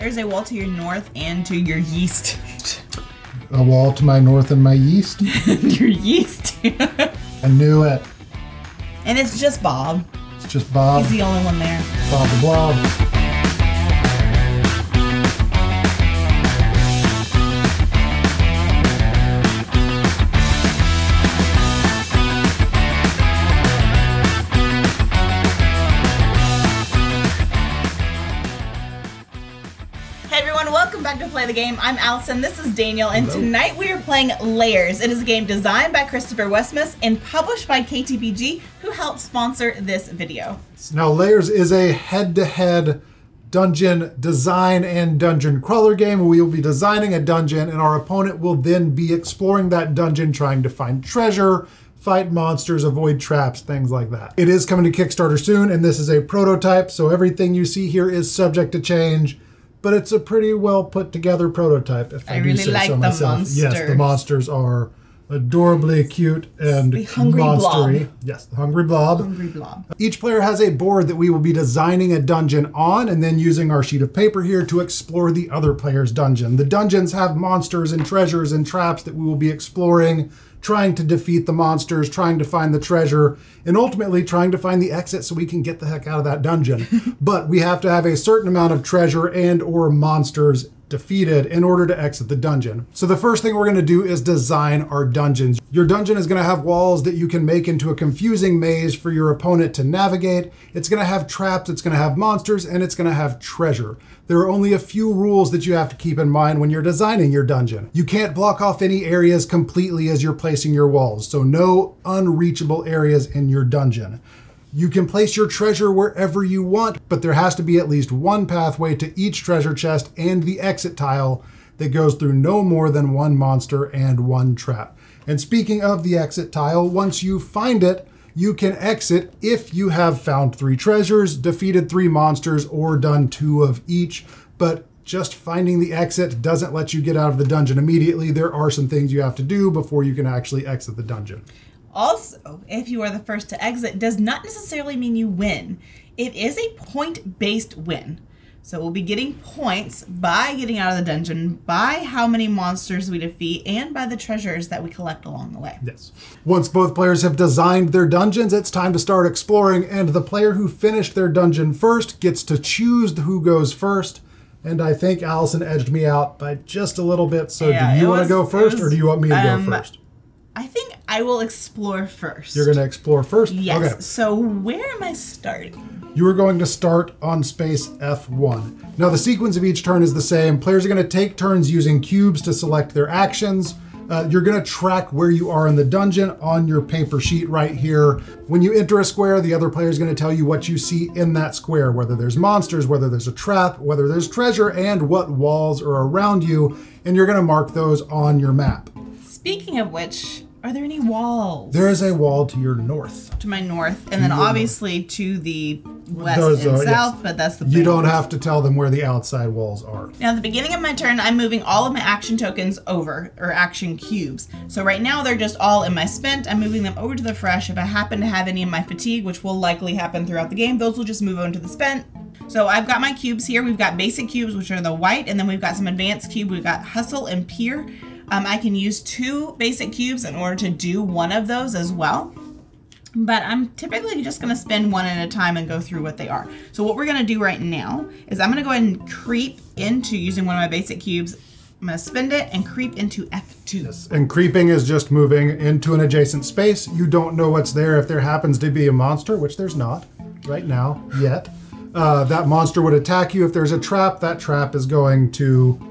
There's a wall to your north and to your yeast. A wall to my north and my yeast. Your yeast. I knew it. And it's just Bob. It's just Bob. He's the only one there. Bob the Blob. Welcome back to Play the Game. I'm Allison, this is Daniel, and tonight we are playing Lairs. It is a game designed by Christopher Westmus and published by KTBG, who helped sponsor this video. Now, Lairs is a head-to-head dungeon design and dungeon crawler game. We will be designing a dungeon, and our opponent will then be exploring that dungeon, trying to find treasure, fight monsters, avoid traps, things like that. It is coming to Kickstarter soon, and this is a prototype, so everything you see here is subject to change. But it's a pretty well put together prototype, if I do say so myself. Monsters. Yes, the monsters are adorably cute and the hungry monstery. blob. Yes, the hungry blob. Hungry blob. Each player has a board that we will be designing a dungeon on and then using our sheet of paper here to explore the other player's dungeon. The dungeons have monsters and treasures and traps that we will be exploring, trying to defeat the monsters, trying to find the treasure, and ultimately trying to find the exit so we can get the heck out of that dungeon. But we have to have a certain amount of treasure and or monsters defeated in order to exit the dungeon. So the first thing we're going to do is design our dungeons. Your dungeon is going to have walls that you can make into a confusing maze for your opponent to navigate. It's going to have traps, it's going to have monsters, and it's going to have treasure. There are only a few rules that you have to keep in mind when you're designing your dungeon. You can't block off any areas completely as you're placing your walls, so no unreachable areas in your dungeon. You can place your treasure wherever you want, but there has to be at least one pathway to each treasure chest and the exit tile that goes through no more than one monster and one trap. And speaking of the exit tile, once you find it, you can exit if you have found 3 treasures, defeated 3 monsters, or done 2 of each. But just finding the exit doesn't let you get out of the dungeon immediately. There are some things you have to do before you can actually exit the dungeon. Also, if you are the first to exit, does not necessarily mean you win. It is a point-based win. So we'll be getting points by getting out of the dungeon, by how many monsters we defeat, and by the treasures that we collect along the way. Yes. Once both players have designed their dungeons, it's time to start exploring, and the player who finished their dungeon first gets to choose who goes first. And I think Allison edged me out by just a little bit, so yeah, do you want to go first, or do you want me to go first? I think I will explore first. You're going to explore first? Yes. Okay. So where am I starting? You are going to start on space F1. Now the sequence of each turn is the same. Players are going to take turns using cubes to select their actions. You're going to track where you are in the dungeon on your paper sheet right here. When you enter a square, the other player is going to tell you what you see in that square, whether there's monsters, whether there's a trap, whether there's treasure, and what walls are around you. And you're going to mark those on your map. Speaking of which, are there any walls? There is a wall to your north. To my north, and then obviously to the west and south, yes. But that's the You don't have to tell them where the outside walls are. Now, at the beginning of my turn, I'm moving all of my action tokens over, or action cubes. So right now, they're just all in my spent. I'm moving them over to the fresh. If I happen to have any in my fatigue, which will likely happen throughout the game, those will just move on to the spent. So I've got my cubes here. We've got basic cubes, which are the white, and then we've got some advanced cube. We've got hustle and peer. I can use 2 basic cubes in order to do one of those as well. But I'm typically just going to spend one at a time and go through what they are. So what we're going to do right now is I'm going to go ahead and creep into using one of my basic cubes. I'm going to spend it and creep into F2. Yes. And creeping is just moving into an adjacent space. You don't know what's there. If there happens to be a monster, which there's not right now yet, that monster would attack you. If there's a trap, that trap is going to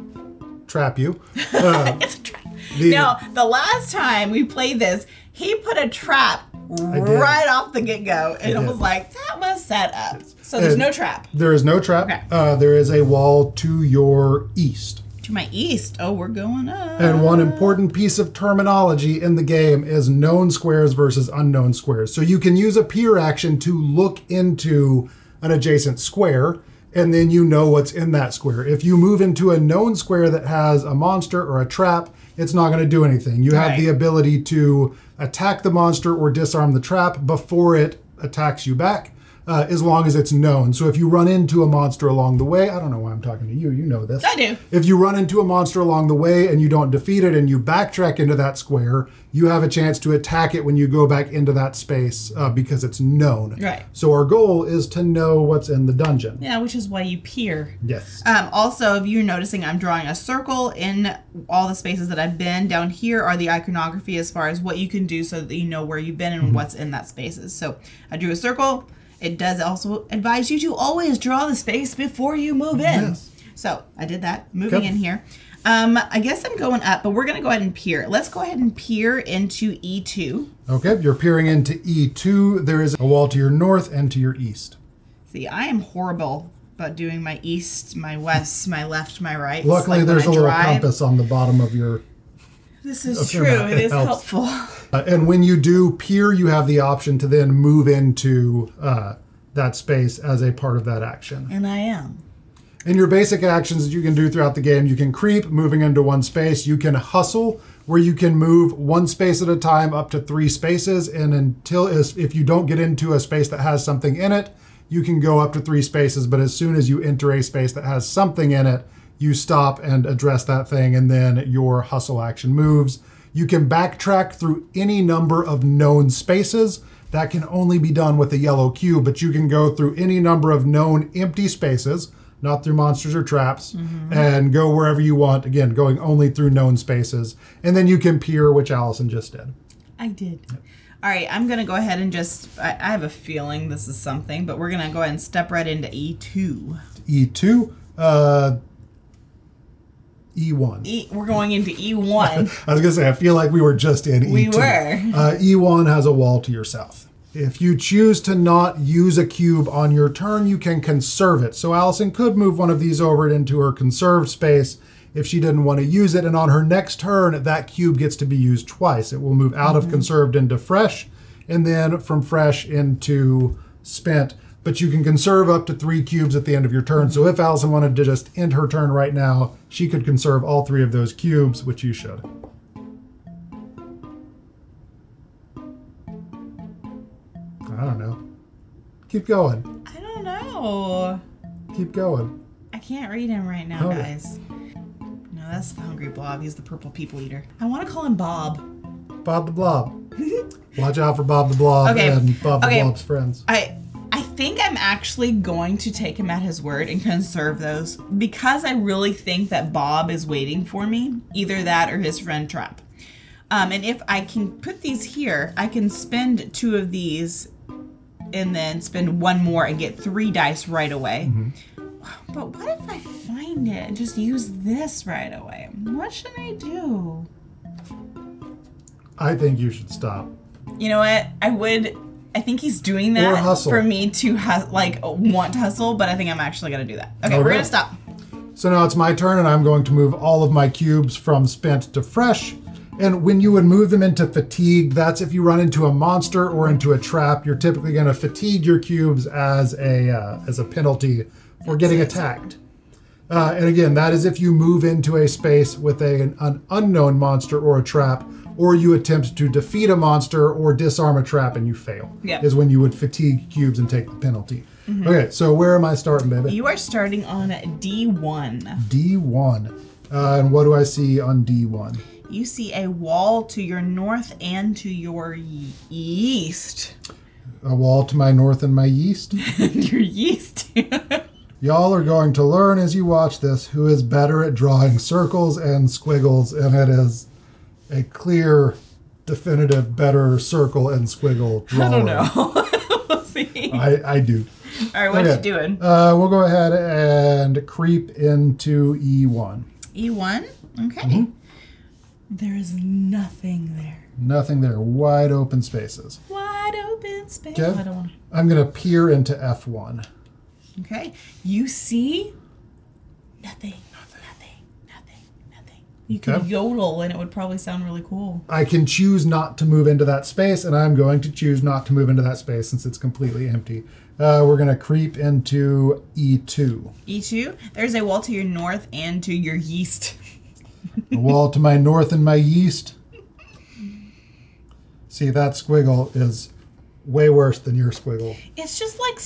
trap you. It's a trap. Now, the last time we played this, he put a trap right off the get-go, and it was like, that was set up. So there's no trap. There is no trap. Okay. There is a wall to your east. To my east. Oh, we're going up. And one important piece of terminology in the game is known squares versus unknown squares. So you can use a peer action to look into an adjacent square, and then you know what's in that square. If you move into a known square that has a monster or a trap, it's not going to do anything. You have the ability to attack the monster or disarm the trap before it attacks you back. as long as it's known. So if you run into a monster along the way, I don't know why I'm talking to you, you know this. I do. If you run into a monster along the way and you don't defeat it and you backtrack into that square, you have a chance to attack it when you go back into that space because it's known. Right. So our goal is to know what's in the dungeon. Yeah, which is why you peer. Yes. Also, if you're noticing, I'm drawing a circle in all the spaces that I've been. Down here are the iconography as far as what you can do so that you know where you've been and what's in that spaces. So I drew a circle. It does also advise you to always draw the space before you move in. Yes. So I did that, moving in here. I guess I'm going up, but we're going to go ahead and peer. Let's go ahead and peer into E2. Okay, you're peering into E2. There is a wall to your north and to your east. See, I am horrible about doing my east, my west, my left, my right. Luckily, like there's a little compass on the bottom of your... This is true. It is helpful. And when you do peer, you have the option to then move into that space as a part of that action. And I am. In your basic actions that you can do throughout the game, you can creep, moving into one space. You can hustle, where you can move one space at a time up to 3 spaces. And if you don't get into a space that has something in it, you can go up to 3 spaces. But as soon as you enter a space that has something in it, you stop and address that thing, and then your hustle action moves. You can backtrack through any number of known spaces. That can only be done with a yellow cube, but you can go through any number of known empty spaces, not through monsters or traps, and go wherever you want, again, going only through known spaces. And then you can peer, which Allison just did. I did. Yep. All right, I'm going to go ahead and I have a feeling this is something, but we're going to go ahead and step right into E2. E2? E1. We're going into E1. I was going to say, I feel like we were just in E2. We were. E1 has a wall to your south. If you choose to not use a cube on your turn, you can conserve it. So Allison could move one of these over into her conserved space if she didn't want to use it. And on her next turn, that cube gets to be used twice. It will move out of conserved into fresh, and then from fresh into spent. But you can conserve up to 3 cubes at the end of your turn. So if Allison wanted to just end her turn right now, she could conserve all 3 of those cubes, which you should. I don't know. Keep going. I don't know. Keep going. I can't read him right now, guys. No, that's the hungry blob. He's the purple people eater. I want to call him Bob. Bob the Blob. Watch out for Bob the Blob and Bob the Blob's friends. I think I'm actually going to take him at his word and conserve those because I really think that Bob is waiting for me. Either that or his friend Trap. And if I can put these here, I can spend 2 of these and then spend 1 more and get 3 dice right away. But what if I find it and just use this right away? What should I do? I think you should stop. You know what? I think he's doing that for me to want to hustle, but I think I'm actually going to do that. Okay, we're going to stop. So now it's my turn, and I'm going to move all of my cubes from spent to fresh. And when you would move them into fatigued, that's if you run into a monster or into a trap, you're typically going to fatigue your cubes as a penalty for getting attacked. And again, that is if you move into a space with an unknown monster or a trap, or you attempt to defeat a monster or disarm a trap and you fail. Is when you would fatigue cubes and take the penalty. Okay, so where am I starting, baby? You are starting on D1. D1. And what do I see on D1? You see a wall to your north and to your east. A wall to my north and my east? Your east. Y'all are going to learn as you watch this who is better at drawing circles and squiggles, and it is a clear, definitive, better circle and squiggle drawer. I don't know. We'll see. I do. All right, what you doing? We'll go ahead and creep into E1. E1? Okay. There is nothing there. Nothing there. Wide open spaces. Wide open space. Okay. I'm going to peer into F1. Okay. You see nothing. You could yodel and it would probably sound really cool. I can choose not to move into that space, and I'm going to choose not to move into that space since it's completely empty. We're going to creep into E2. E2? There's a wall to your north and to your east. A wall to my north and my east. See, that squiggle is way worse than your squiggle. It's just like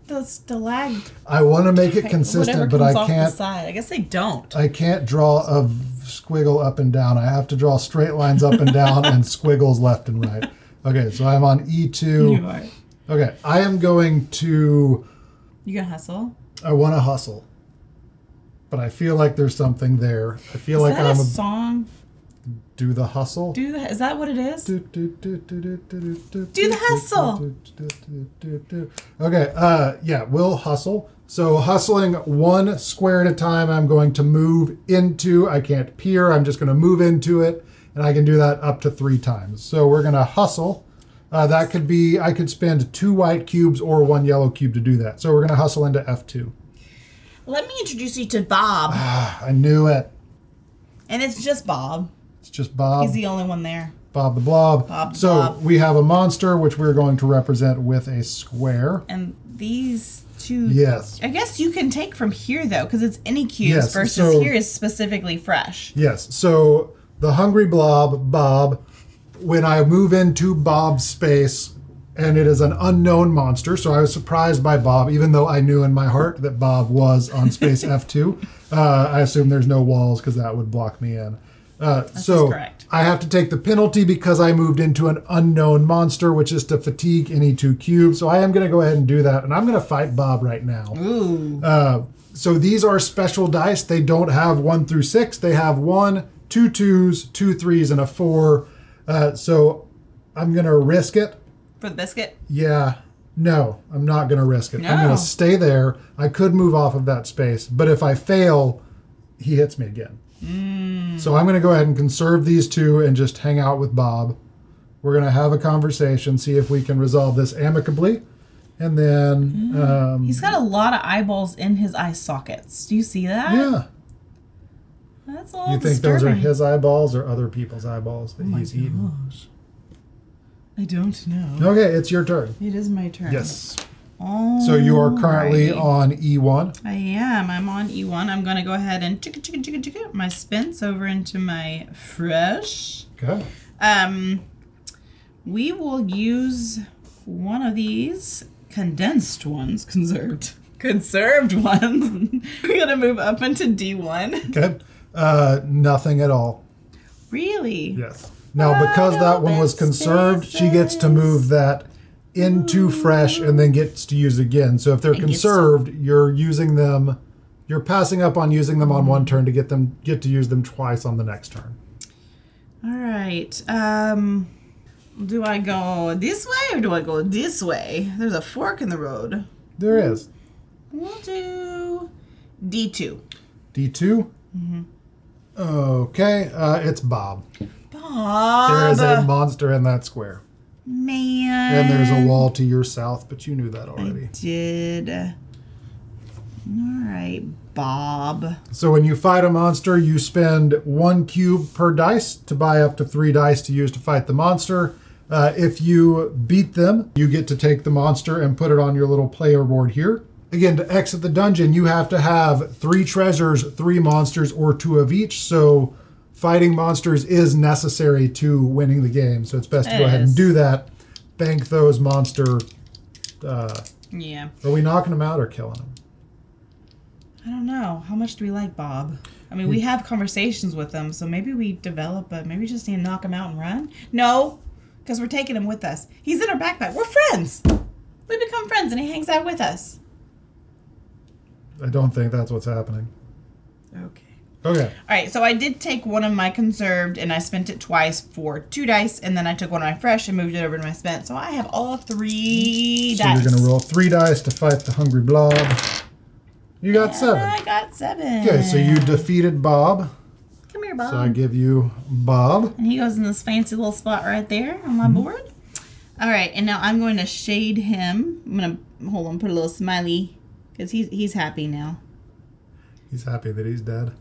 the stalag. I want to make it consistent, but I can't. The side. I guess they don't. I can't draw a squiggle up and down. I have to draw straight lines up and down and squiggles left and right. Okay, so I'm on E2. You are. Okay, I am going to... You gonna hustle? I want to hustle. But I feel like there's something there. I feel like I'm a song? Do the hustle? Is that what it is? Do the hustle. Okay, yeah, we'll hustle. So hustling one square at a time, I'm going to move into, I can't peer, I'm just going to move into it, and I can do that up to 3 times. So we're going to hustle. That could be, I could spend 2 white cubes or 1 yellow cube to do that. So we're going to hustle into F2. Let me introduce you to Bob. I knew it. And it's just Bob. It's just Bob. He's the only one there. Bob the Blob. Bob the so Blob. we have a monster, which we're going to represent with a square. And these 2... Yes. I guess you can take from here, though, because it's any cubes versus here is specifically fresh. Yes. So the hungry blob, Bob, when I move into Bob's space, and it is an unknown monster, so I was surprised by Bob, even though I knew in my heart that Bob was on space F2. I assume there's no walls because that would block me in. So correct. I have to take the penalty because I moved into an unknown monster, which is to fatigue any 2 cubes. So I am going to go ahead and do that, and I'm going to fight Bob right now. Ooh. So these are special dice. They don't have 1 through 6. They have 1, 2 2s, 2 3s, and a 4. So I'm going to risk it. For the biscuit? Yeah. No, I'm not going to risk it. No. I'm going to stay there. I could move off of that space, but if I fail, he hits me again. So I'm going to go ahead and conserve these 2 and just hang out with Bob. We're going to have a conversation, see if we can resolve this amicably. And then... He's got a lot of eyeballs in his eye sockets. Do you see that? Yeah. That's a little You think disturbing. those are his eyeballs or other people's eyeballs that he's eating? Gosh. I don't know. Okay, it's your turn. It is my turn. Yes. So you are currently on E1. I am. I'm on E1. I'm going to go ahead and chicka my spins over into my fresh. Okay. We will use one of these condensed ones, conserved ones. We're going to move up into D1. Okay. Nothing at all. Really? Yes. Now, because that one was conserved, she gets to move that into fresh and then gets to use again. So if they're conserved, you're using them, you're passing up on using them on one turn to get to use them twice on the next turn. All right. Do I go this way or do I go this way? There's a fork in the road. There is. We'll do D2. D2? Mm-hmm. Okay. It's Bob. Bob. There is a monster in that square. Man. And there's a wall to your south, but you knew that already. I did. All right, Bob. So when you fight a monster, you spend 1 cube per dice to buy up to 3 dice to use to fight the monster. If you beat them, you get to take the monster and put it on your little player board here. Again, to exit the dungeon, you have to have 3 treasures, 3 monsters, or 2 of each. So fighting monsters is necessary to winning the game. So it's best to go ahead and do that. Bank those monster. Yeah. Are we knocking them out or killing them? I don't know. How much do we like Bob? I mean, we have conversations with him, so maybe we develop, but maybe we just need to knock him out and run? No, because we're taking him with us. He's in our backpack. We're friends. We become friends, and he hangs out with us. I don't think that's what's happening. Okay. Okay. All right, so I did take one of my conserved, and I spent it twice for 2 dice, and then I took one of my fresh and moved it over to my spent. So I have all 3 dice. So you're going to roll 3 dice to fight the hungry blob. You got 7. I got 7. Okay, so you defeated Bob. Come here, Bob. So I give you Bob. And he goes in this fancy little spot right there on my board. All right, and now I'm going to shade him. I'm going to, hold on, put a little smiley, because he's happy now. He's happy that he's dead.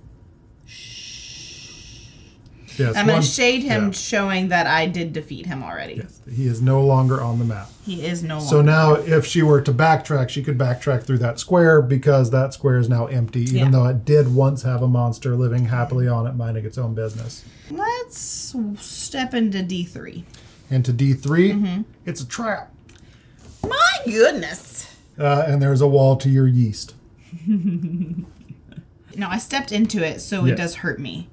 Yes, I'm going to shade him, showing that I did defeat him already. Yes, he is no longer on the map. He is no longer. So now if she were to backtrack, she could backtrack through that square because that square is now empty, even though it did once have a monster living happily on it, minding its own business. Let's step into D3. Into D3, it's a trap. My goodness. And there's a wall to your yeast. No, I stepped into it, so it does hurt me.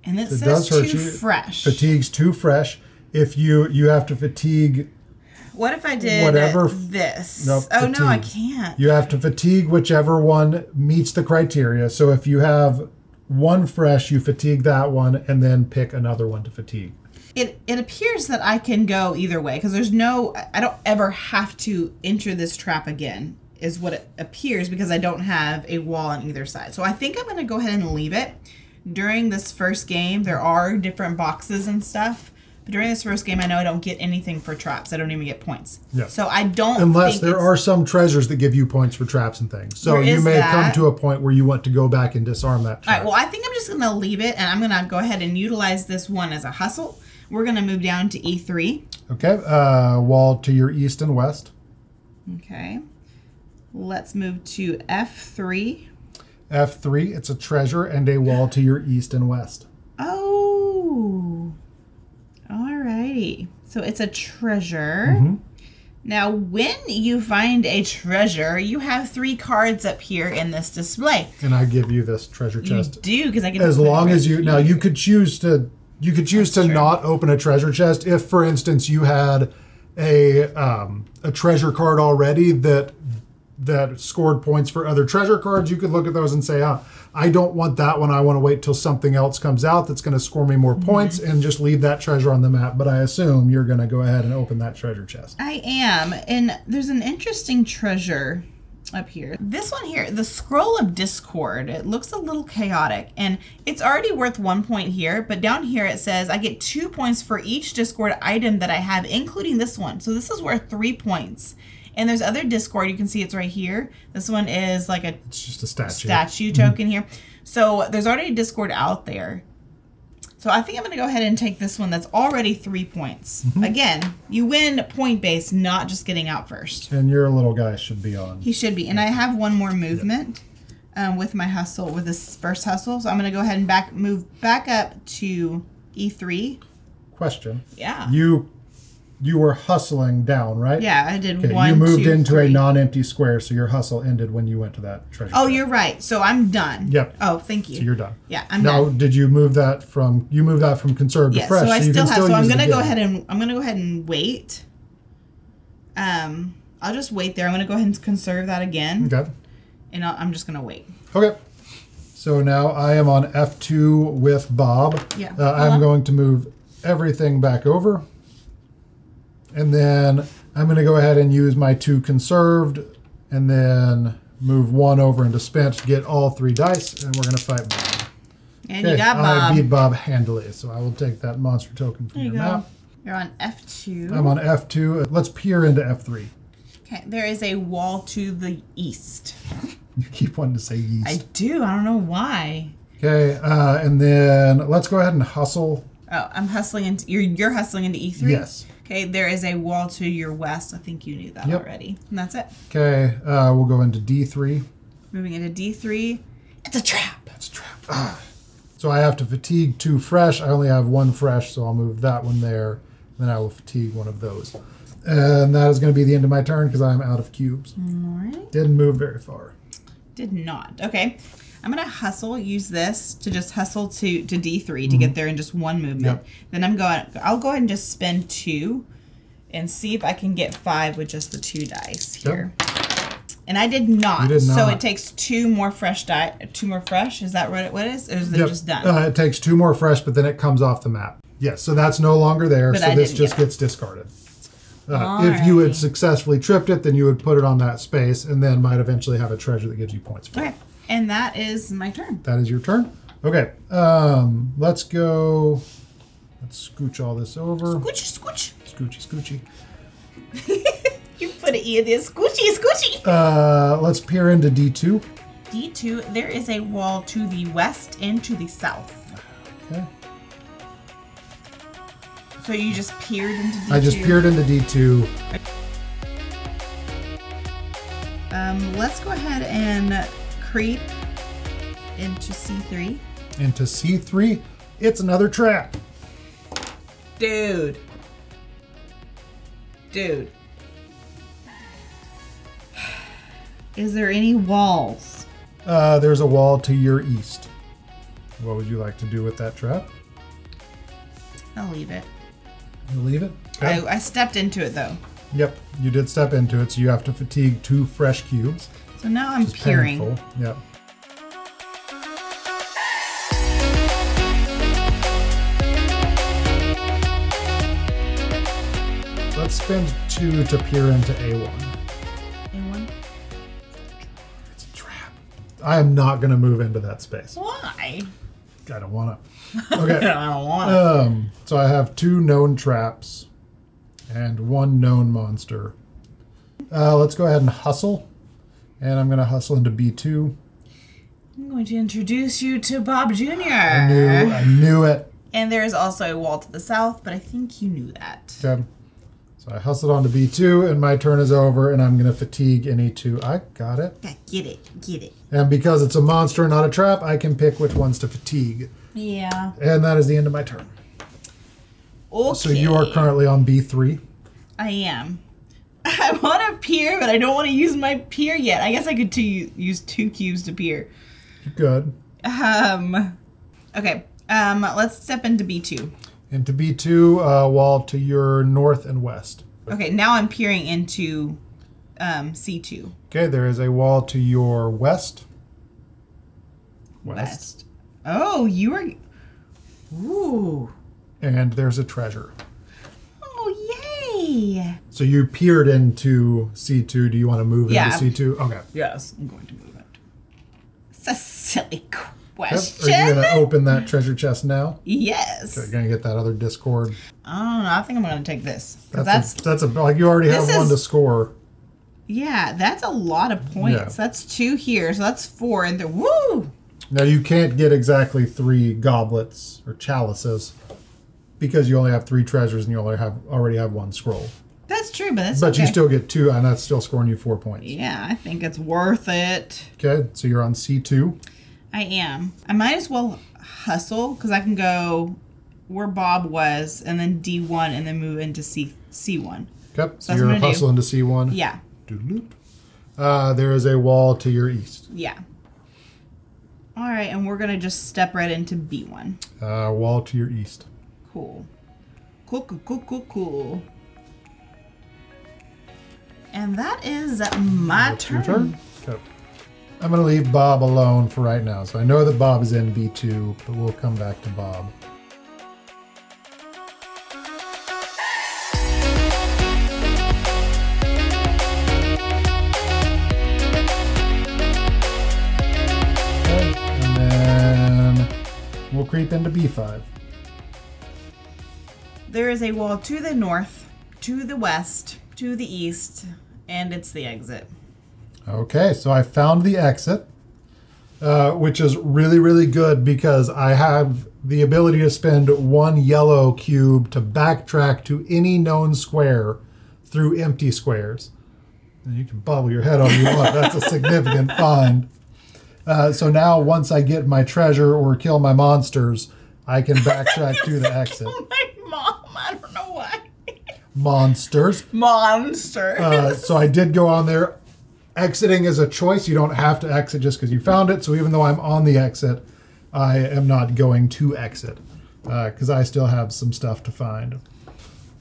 And it It says does hurt too you. fresh. Fatigue's too fresh. If you have to fatigue. What if I did whatever this? Nope, oh, fatigue. no, I can't. You have to fatigue whichever one meets the criteria. So if you have one fresh, you fatigue that one and then pick another one to fatigue. It appears that I can go either way because there's no, I don't ever have to enter this trap again, is what it appears, because I don't have a wall on either side. So I think I'm going to go ahead and leave it. During this first game, there are different boxes and stuff. But during this first game, I know I don't get anything for traps. I don't even get points. Yeah. So I don't Unless think there are some treasures that give you points for traps and things. So There you is may that. come to a point where you want to go back and disarm that All trap. right, well, I think I'm just going to leave it, and I'm going to go ahead and utilize this one as a hustle. We're going to move down to E3. Okay, wall to your east and west. Okay. Let's move to F3. F3, it's a treasure and a wall to your east and west. Oh. Alrighty. So it's a treasure. Mm-hmm. Now, when you find a treasure, you have 3 cards up here in this display. And I give you this treasure You chest. do, because I get As to put it long right as you, now you could choose to That's true. not open a treasure chest if, for instance, you had a treasure card already that scored points for other treasure cards. You could look at those and say, I don't want that one. I want to wait till something else comes out that's going to score me more points and just leave that treasure on the map. But I assume you're going to go ahead and open that treasure chest. I am. And there's an interesting treasure up here. This one here, the Scroll of Discord, it looks a little chaotic, and it's already worth 1 point here, but down here it says I get 2 points for each Discord item that I have, including this one. So this is worth 3 points. And there's other Discord, you can see it's right here. This one is like It's just a statue. token here. So there's already a Discord out there. So I think I'm going to go ahead and take this one that's already 3 points. Again, you win point based, not just getting out first. And your little guy should be on. He should be. And I have one more movement with my hustle, with this first hustle. So I'm going to go ahead and move back up to E3. Question. Yeah. You were hustling down, right? Yeah, I did Okay, 1, you moved 2, into 3. a non-empty square, so your hustle ended when you went to that treasure Oh, chest. you're right. So I'm done. Yep. Oh, thank you. So you're done. Yeah, I'm now, done. did you move that from conserve to Yeah, fresh? so I you still can have. So I'm use it gonna go again. ahead and wait. I'll just wait there. I'm gonna go ahead and conserve that again, Okay. and I'm just gonna wait. Okay. So now I am on F2 with Bob. Yeah. I'm going to move everything back over. And then I'm going to go ahead and use my 2 conserved and then move 1 over into spent to get all 3 dice. And we're going to fight Bob. And you got Bob. I beat Bob handily. So I will take that monster token from There you your go. map. You're on F2. I'm on F2. Let's peer into F3. Okay, there is a wall to the east. You keep wanting to say yeast. I do. I don't know why. Okay, and then let's go ahead and hustle. Oh, I'm hustling into. You're hustling into E3. Yes. Okay, there is a wall to your west. I think you knew that already. And that's it. Okay, we'll go into D3. Moving into D3. It's a trap. That's a trap. So I have to fatigue 2 fresh. I only have 1 fresh, so I'll move that one there. Then I will fatigue 1 of those. And that is going to be the end of my turn because I'm out of cubes. All right. Didn't move very far. Did not. Okay. I'm going to hustle, use this to just hustle to D3 to get there in just 1 movement. Yep. Then I'll go ahead and just spend 2 and see if I can get 5 with just the 2 dice here. And I did not. You did So not. it takes 2 more fresh die. 2 more fresh? Is that what it is? Or is it just done? It takes 2 more fresh, but then it comes off the map. Yes, so that's no longer there. But So I this didn't just get it. gets discarded. If you had successfully tripped it, then you would put it on that space and then might eventually have a treasure that gives you points for it. Okay. And that is my turn. That is your turn. Okay, let's go. Let's scooch all this over. Scooch, scooch. Scoochy, scoochy. You put an E in there. Scoochy, scoochy. Let's peer into D2. D2, there is a wall to the west and to the south. Okay. So you just peered into D2? I just peered into D2. Let's go ahead and creep into C3. Into C3. It's another trap. Dude. Is there any walls? There's a wall to your east. What would you like to do with that trap? I'll leave it. You leave it? Okay. I stepped into it though. Yep, you did step into it, so you have to fatigue 2 fresh cubes. So now I'm peering. Painful. Yep. Let's spend 2 to peer into A1. A1? It's a trap. I am not going to move into that space. Why? I don't want to. Okay. I don't want to. So I have 2 known traps and 1 known monster. Let's go ahead and hustle. And I'm going to hustle into B2. I'm going to introduce you to Bob Jr. I knew it. And there is also a wall to the south, but I think you knew that. Okay. So I hustled onto B2, and my turn is over, and I'm going to fatigue any 2. I got it. Yeah, get it, get it. And because it's a monster, not a trap, I can pick which ones to fatigue. Yeah. And that is the end of my turn. Okay. So you are currently on B3. I am. I want to peer, but I don't want to use my peer yet. I guess I could use 2 cubes to peer. Good. Okay. Let's step into B2. Into B2, wall to your north and west. Okay, now I'm peering into C2. Okay, there is a wall to your west. West. Oh, you are... Ooh. And there's a treasure. Oh, yay! So you peered into C2. Do you want to move into C2? Okay. Yes, I'm going to move it. It's a silly question. Yep. Are you going to open that treasure chest now? Yes. Okay, going to get that other Discord. I don't know. I think I'm going to take this. That's like you already have 1 to score. Yeah, that's a lot of points. Yeah. That's 2 here, so that's 4 and there. Woo! Now you can't get exactly 3 goblets or chalices because you only have 3 treasures and you already have 1 scroll. That's true, but that's But okay. you still get 2, and that's still scoring you 4 points. Yeah, I think it's worth it. Okay, so you're on C2. I am. I might as well hustle because I can go where Bob was and then D1 and then move into C1. Okay, so you're hustling to C1. Yeah. There is a wall to your east. Yeah. All right, and we're going to just step right into B1. Wall to your east. Cool. Cool. And that is my turn. Your turn? Okay. I'm going to leave Bob alone for right now. So I know that Bob is in B2, but we'll come back to Bob. Okay. And then we'll creep into B5. There is a wall to the north, to the west, to the east, and it's the exit. Okay, so I found the exit, which is really, really good because I have the ability to spend 1 yellow cube to backtrack to any known square through empty squares. And you can bobble your head all you want. That's a significant find. So now once I get my treasure or kill my monsters, I can backtrack to the exit. Kill my mom. I don't know why. Monsters. So I did go on there. Exiting is a choice. You don't have to exit just because you found it. So even though I'm on the exit, I am not going to exit because I still have some stuff to find.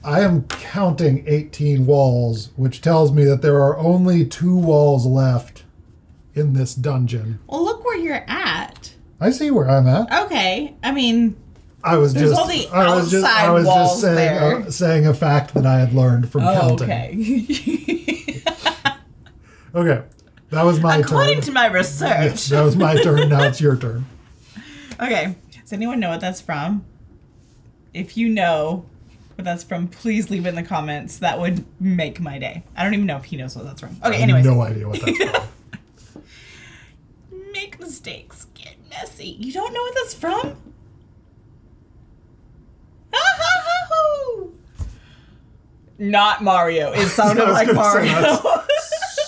I am counting 18 walls, which tells me that there are only 2 walls left in this dungeon. Well, look where you're at. I see where I'm at. Okay. I mean, I was just saying a fact that I had learned from counting. Okay. Okay, that was my turn. According to my research. Yes, that was my turn. Now it's your turn. Okay. Does anyone know what that's from? If you know what that's from, please leave it in the comments. That would make my day. I don't even know if he knows what that's from. Okay, anyways. I have no idea what that's from. Make mistakes. Get messy. You don't know what that's from? Not Mario. It sounded like Mario.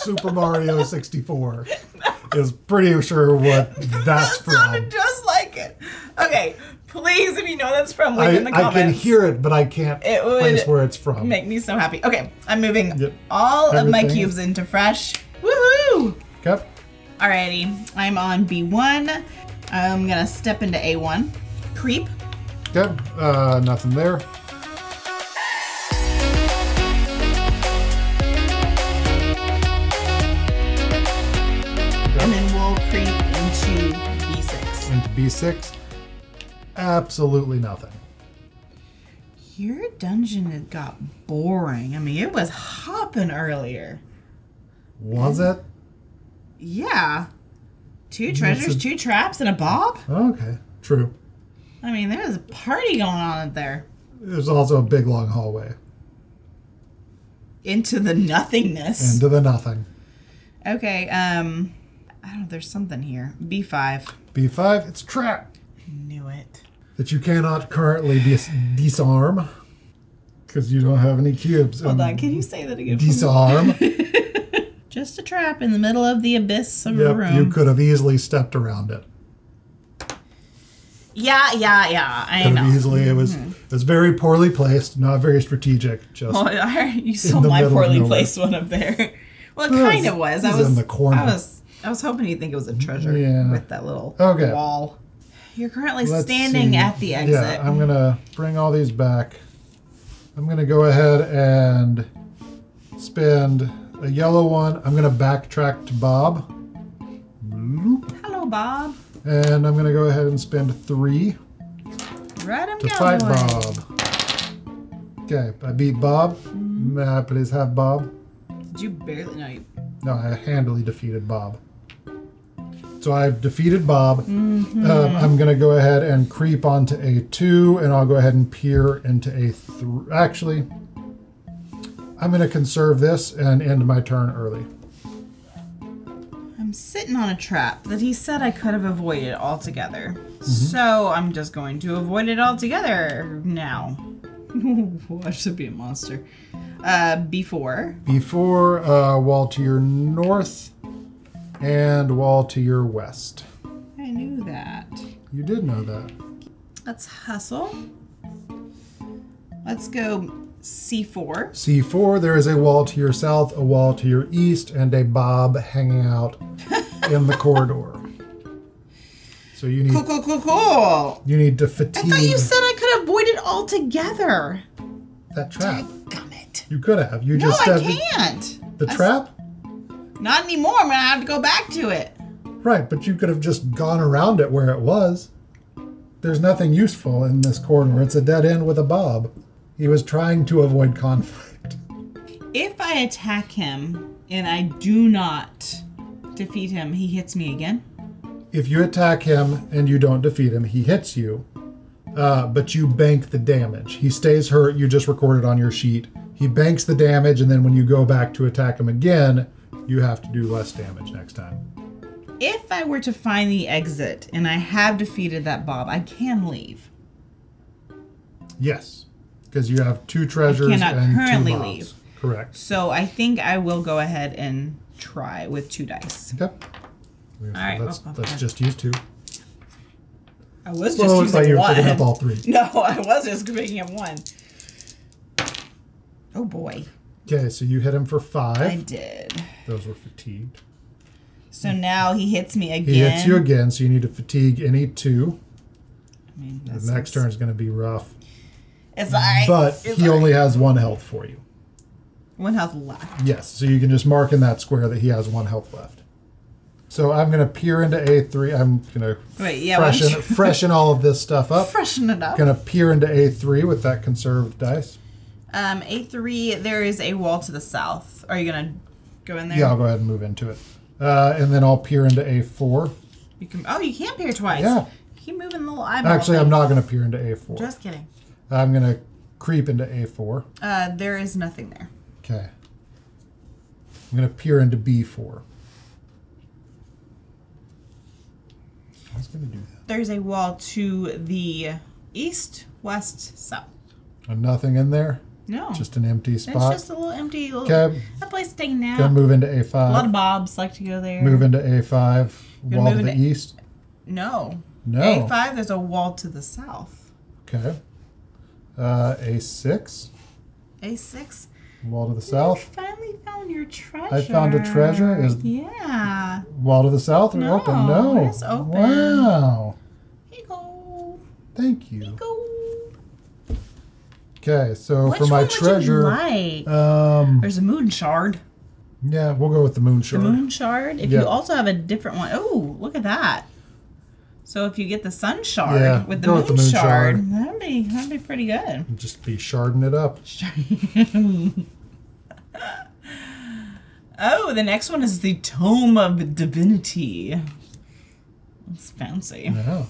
Super Mario 64 is pretty sure what that's from. It sounded just like it. Okay, please, if you know that's from, leave it in the comments. I can hear it, but I can't place where it's from. Make me so happy. Okay, I'm moving all of my cubes into fresh. Woohoo! Okay. Alrighty, I'm on B1. I'm gonna step into A1. Creep. Okay. Nothing there. And then we'll creep into B6. Into B6. Absolutely nothing. Your dungeon had got boring. I mean, it was hopping earlier. Was it? Yeah. 2 treasures, 2 traps, and a bob? Okay. True. I mean, there was a party going on in there. There's also a big long hallway. Into the nothingness. Into the nothing. Okay, I don't know, there's something here. B5. B5, it's a trap. Knew it. That you cannot currently disarm. Because you don't have any cubes. Hold on, can you say that again? Disarm. Just a trap in the middle of the abyss of a Yep, room. you could have easily stepped around it. Yeah, I know. Easily, it was very poorly placed, not very strategic. Just Well, you saw in the my middle of poorly nowhere. placed one up there. Well, it kind of was. It was in the corner. I was hoping you'd think it was a treasure with that little wall. You're currently standing at the exit. Yeah, I'm gonna bring all these back. I'm gonna go ahead and spend a yellow one. I'm gonna backtrack to Bob. Hello, Bob. And I'm gonna go ahead and spend 3 Right, to fight Bob. Okay, I beat Bob. May I please have Bob? Did you barely know? No, I handily defeated Bob. So I've defeated Bob. I'm going to go ahead and creep onto A2, and I'll go ahead and peer into A3. Actually, I'm going to conserve this and end my turn early. I'm sitting on a trap that he said I could have avoided altogether. So I'm just going to avoid it altogether now. Watch it be a monster. B4. B4, wall to your north and wall to your west. I knew that. You did know that. Let's hustle. Let's go C4. C4, there is a wall to your south, a wall to your east, and a Bob hanging out in the corridor. So you need Cool. You need to fatigue. I thought you said I could avoid it altogether. That trap. Dadgummit. You could have. You No, just I stepped can't. the trap? Not anymore. I'm going to have to go back to it. Right, but you could have just gone around it where it was. There's nothing useful in this corridor. It's a dead end with a Bob. He was trying to avoid conflict. If I attack him and I do not defeat him, he hits me again? If you attack him and you don't defeat him, he hits you. But you bank the damage. He stays hurt. You just record it on your sheet. He banks the damage, and then when you go back to attack him again, you have to do less damage next time. If I were to find the exit and I have defeated that Bob, I can leave. Yes, because you have 2 treasures cannot and 2 currently Bobs. leave. Correct. So I think I will go ahead and try with 2 dice. Okay. All right. Let's just use 2. I was just Well, it looks like using you're one. picking up all 3. No, I was just picking up 1. Oh boy. Okay, so you hit him for 5. I did. Those were fatigued. So now he hits me again. He hits you again, so you need to fatigue any 2. I mean, The next turn is going to be rough. It's all right. But he only has 1 health for you. 1 health left. Yes, so you can just mark in that square that he has 1 health left. So I'm going to peer into A3. I'm going to freshen all of this stuff up. Freshen it up. Going to peer into A3 with that conserved dice. A3, there is a wall to the south. Are you going to go in there? Yeah, I'll go ahead and move into it. And then I'll peer into A4. You can peer twice. Yeah. Keep moving the little eyeball. Actually, I'm not going to peer into A4. Just kidding. I'm going to creep into A4. There is nothing there. Okay. I'm going to peer into B4. I was going to do that. There's a wall to the east, west, south. And nothing in there? No. Just an empty spot? It's just a little empty. Okay. That place is taken down. Going to move into A5. A lot of Bobs like to go there. Move into A5. Wall to the east? No. No. A5, there's a wall to the south. Okay. A6. A6. Wall to the south. You finally found your treasure. I found a treasure. Yeah. Wall to the south or open? No. It's open. Wow. Here you go. Thank Here you you. go. Okay, so Which for my one treasure, would you like? There's a moon shard. Yeah, we'll go with the moon shard. The moon shard. If you also have a different one, oh, look at that. So if you get the sun shard with the moon shard, that'd be pretty good. Just be sharding it up. Oh, the next one is the Tome of Divinity. It's fancy. Yeah.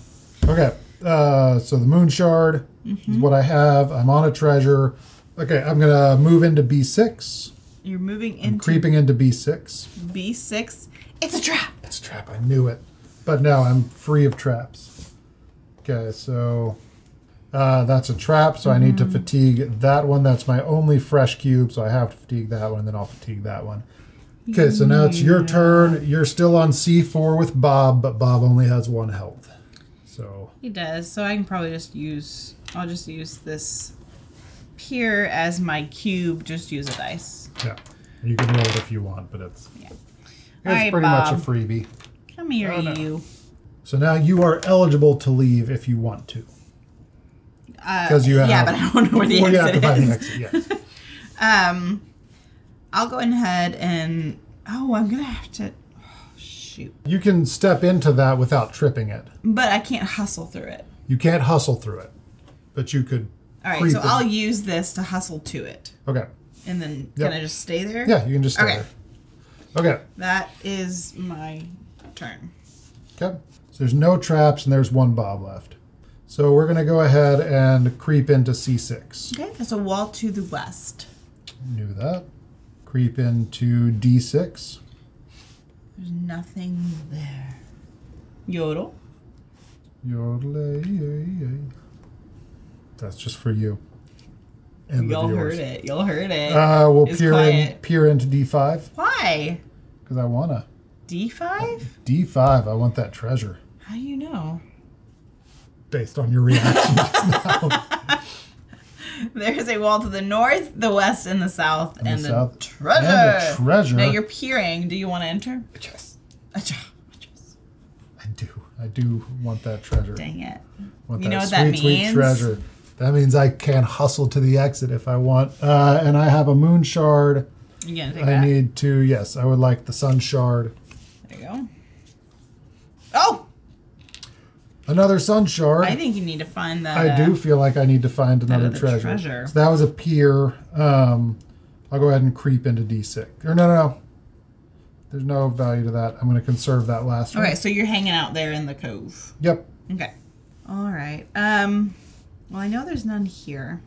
Okay. So the moon shard is what I have. I'm on a treasure. Okay, I'm gonna move into B6. You're moving into I'm creeping into B6. B6. It's a trap. It's a trap. I knew it. But now I'm free of traps. Okay, so that's a trap. So I need to fatigue that one. That's my only fresh cube. So I have to fatigue that one. Then I'll fatigue that one. Okay, so now it's your turn. You're still on C4 with Bob, but Bob only has 1 health. So he does. So I can probably just use. I'll just use this pier as my cube. Just use a dice. Yeah, you can roll it if you want, but it's right, pretty Bob. much a freebie. Come here, you. So now you are eligible to leave if you want to. Because you have. Yeah, but I don't know where the exit you have to find the is. exit, yes. I'll go ahead and. Oh, I'm gonna have to. Oh, shoot. You can step into that without tripping it. But I can't hustle through it. You can't hustle through it, but you could. All right, so I'll use this to hustle to it. Okay. And then can I just stay there? Yeah, you can just stay there. Okay. That is my turn. Okay. So there's no traps and there's 1 Bob left. So we're going to go ahead and creep into C6. Okay, that's a wall to the west. Knew that. Creep into D6. There's nothing there. Yodel. Yodel. That's just for you. And Y'all heard it. Y'all heard it. We'll It's peer into D5. Why? Because I want to. D5? D5. I want that treasure. How do you know? Based on your reaction just now. There's a wall to the north, the west, and the south, and the treasure. And the treasure. Now you're peering. Do you want to enter? Yes. Yes. I do want that treasure. Dang it. Want You that know what sweet, that means? sweet treasure. That means I can hustle to the exit if I want. And I have a moon shard. You gonna take I that? need to, yes, I would like the sun shard. There you go. Oh! Another sun shard. I think you need to find that. I do feel like I need to find another treasure. So that was a pier. I'll go ahead and creep into D6. Or no. There's no value to that. I'm going to conserve that last one. Okay, so you're hanging out there in the cove. Yep. Okay. All right. Well, I know there's none here.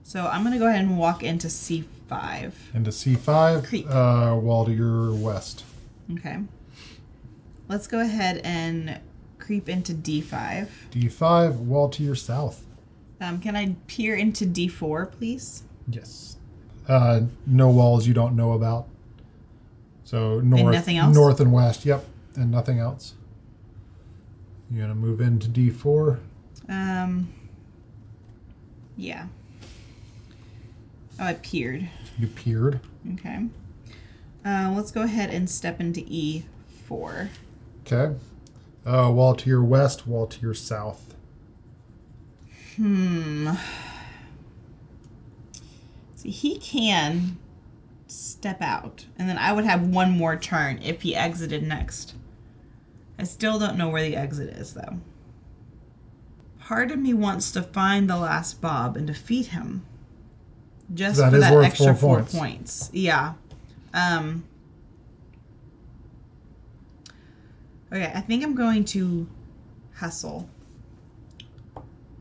So I'm going to go ahead and walk into C5. Into C5. Creep. Wall to your west. Okay. Let's go ahead and creep into D5. D5. Wall to your south. Can I peer into D4, please? Yes. No walls you don't know about. So north, nothing else? North and west. Yep. And nothing else. You're going to move into D4. Yeah. Oh, I peered. You peered. Okay. Let's go ahead and step into E4. Okay. Wall to your west, wall to your south. See, he can step out, and then I would have 1 more turn if he exited next. I still don't know where the exit is, though. Part of me wants to find the last Bob and defeat him. Just that for is that worth extra 4 4 points. Yeah. Okay, I think I'm going to hustle.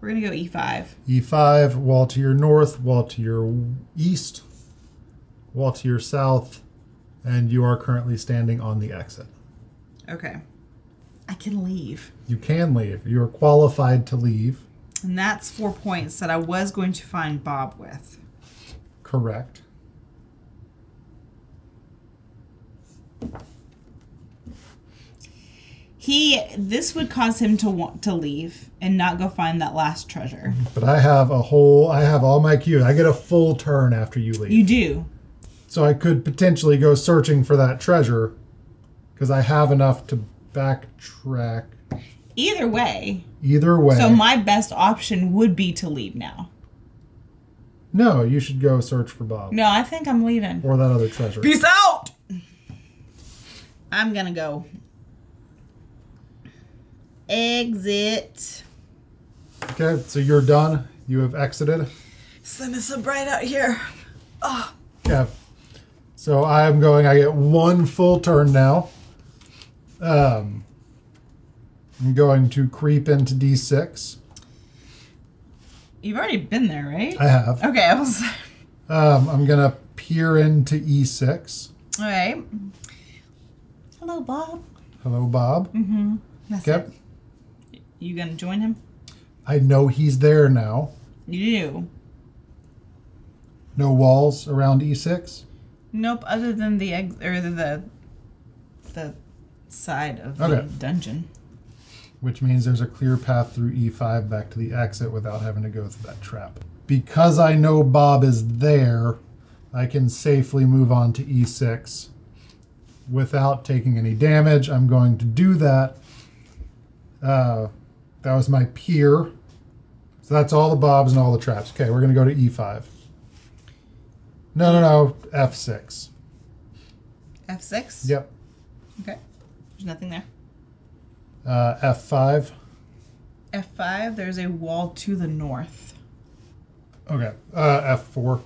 We're going to go E5. E5, wall to your north, wall to your east, wall to your south, and you are currently standing on the exit. Okay. I can leave. You can leave. You are qualified to leave. And that's 4 points that I was going to find Bob with. Correct. This would cause him to want to leave and not go find that last treasure. But I have all my cubes. I get a full turn after you leave. You do. So I could potentially go searching for that treasure because I have enough to backtrack. Either way. So my best option would be to leave now. No, you should go search for Bob. No, I think I'm leaving. Or that other treasure. Peace out! I'm gonna go. Exit. Okay, so you're done. You have exited. Sun is so bright out here. Oh. Yeah. So I get one full turn now. I'm going to creep into D6. You've already been there, right? I have. Okay, I was... I'm going to peer into E6. All right. Hello, Bob. Hello, Bob. Mm-hmm. That's okay. It. You going to join him? I know he's there now. You do? No walls around E6? Nope, other than the side of the dungeon. Which means there's a clear path through E5 back to the exit without having to go through that trap. Because I know Bob is there, I can safely move on to E6 without taking any damage. I'm going to do that. That was my peer. So that's all the Bobs and all the traps. Okay, we're going to go to E5. No, F6. F6? Yep. Okay. There's nothing there. F5. F5, there's a wall to the north. Okay. F4.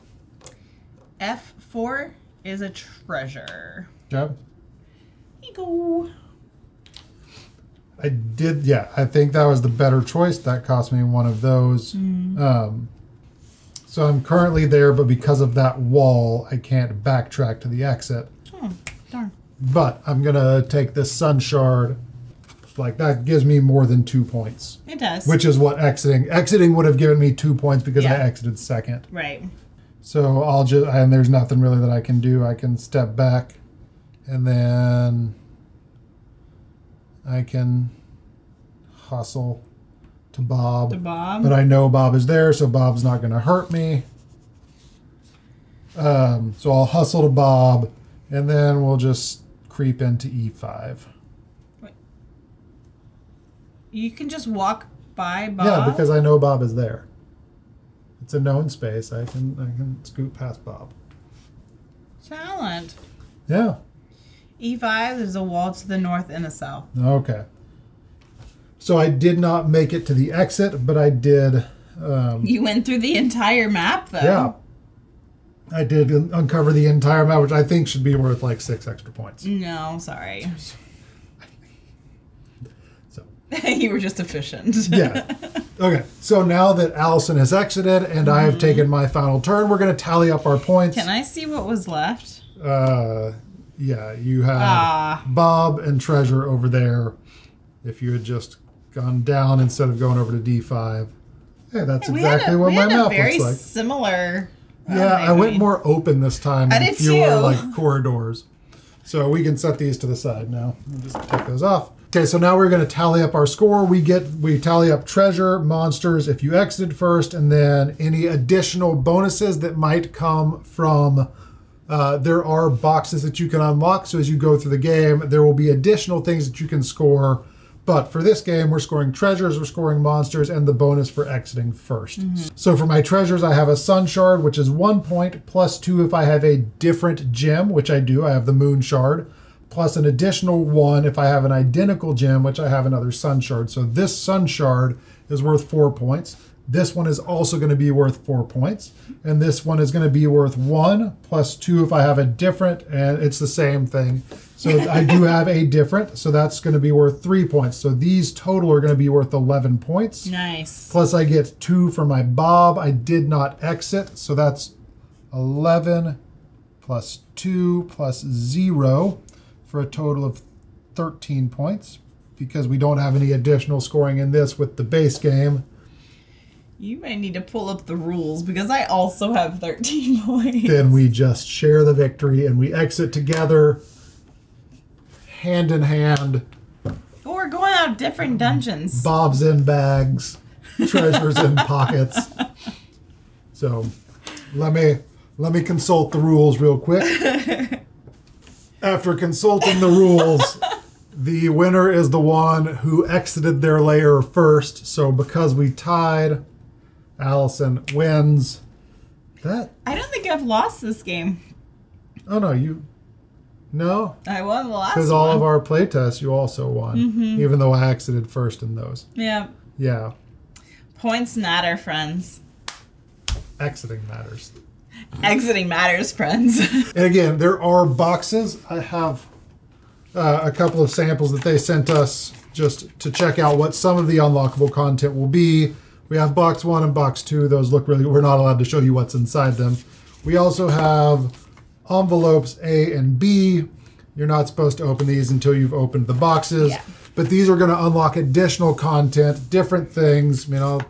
F4 is a treasure. Okay. Here you go. I think that was the better choice. That cost me one of those. So I'm currently there, but because of that wall, I can't backtrack to the exit. Oh, darn. But I'm going to take this sun shard. Like, that gives me more than 2 points. It does. Which is what exiting would have given me 2 points because I exited second. Right. So and there's nothing really that I can do. I can step back and then I can hustle to Bob. But I know Bob is there, so Bob's not going to hurt me. So I'll hustle to Bob, and then we'll just creep into E5. Wait. You can just walk by Bob? Yeah, because I know Bob is there. It's a known space. I can scoot past Bob. Talent. Yeah. E5, there's a wall to the north and the south. Okay. So I did not make it to the exit, but I did... you went through the entire map, though. Yeah. I did uncover the entire map, which I think should be worth like 6 extra points. No, sorry. So you were just efficient. Yeah. Okay. So now that Allison has exited and I have taken my final turn, we're going to tally up our points. Can I see what was left? Yeah. You have Bob and Treasure over there. If you had just gone down instead of going over to D5. Hey, that's exactly what my map looks like. Very similar. Yeah, I went more open this time. I did fewer, too. like corridors. So we can set these to the side now. We'll just take those off. Okay, so now we're going to tally up our score. We tally up treasure, monsters if you exited first, and then any additional bonuses that might come from. There are boxes that you can unlock. So as you go through the game, there will be additional things that you can score. But for this game, we're scoring treasures, we're scoring monsters, and the bonus for exiting first. So for my treasures, I have a sun shard, which is 1 point, plus 2 if I have a different gem, which I do. I have the moon shard, plus an additional 1 if I have an identical gem, which I have another sun shard. So this sun shard is worth 4 points. This one is also going to be worth 4 points. And this one is going to be worth 1, plus 2 if I have a different, and it's the same thing. So I do have a different, so that's going to be worth 3 points. So these total are going to be worth 11 points. Nice. Plus I get 2 for my Bob. I did not exit, so that's 11 plus 2 plus 0 for a total of 13 points because we don't have any additional scoring in this with the base game. You may need to pull up the rules because I also have 13 points. Then we just share the victory and we exit together, hand in hand. Or go out different dungeons. Bob's in bags, treasures in pockets. So let me consult the rules real quick. After consulting the rules, the winner is the one who exited their lair first. So because we tied, Allison wins. That I don't think I've lost this game. Oh no, you no? I won the last one. Because all of our playtests you also won. Even though I exited first in those. Yeah. Yeah. Points matter, friends. Exiting matters. Exiting matters, friends. And again, there are boxes. I have a couple of samples that they sent us just to check out what some of the unlockable content will be. We have box 1 and box 2. Those look really, we're not allowed to show you what's inside them. We also have envelopes A and B. You're not supposed to open these until you've opened the boxes. Yeah. But these are going to unlock additional content, different things, you know.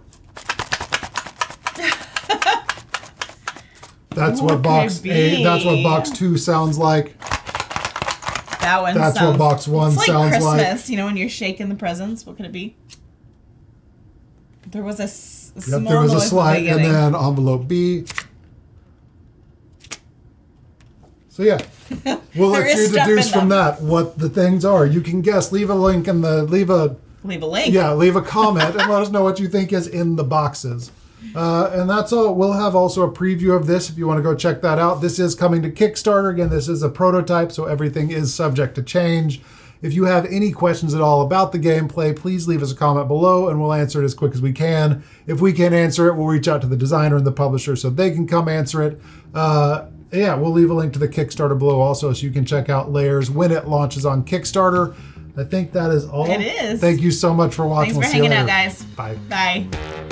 That's what box A, that's what box 2 sounds like. That one That's sounds, what box 1 it's like sounds Christmas, like. You know, when you're shaking the presents. What could it be? There was a small Yep, there was a noise slide, at the and beginning. then envelope B. So yeah, we'll There let you is stuff deduce in from them. that what the things are. You can guess. Leave a link in the leave a comment and let us know what you think is in the boxes. And that's all. We'll have also a preview of this if you want to go check that out. This is coming to Kickstarter. Again, this is a prototype, so everything is subject to change. If you have any questions at all about the gameplay, please leave us a comment below and we'll answer it as quick as we can. If we can't answer it, we'll reach out to the designer and the publisher so they can come answer it. Yeah, we'll leave a link to the Kickstarter below also so you can check out Lairs when it launches on Kickstarter. I think that is all. It is. Thank you so much for watching. Thanks for We'll see you hanging out, later. guys. Bye. Bye.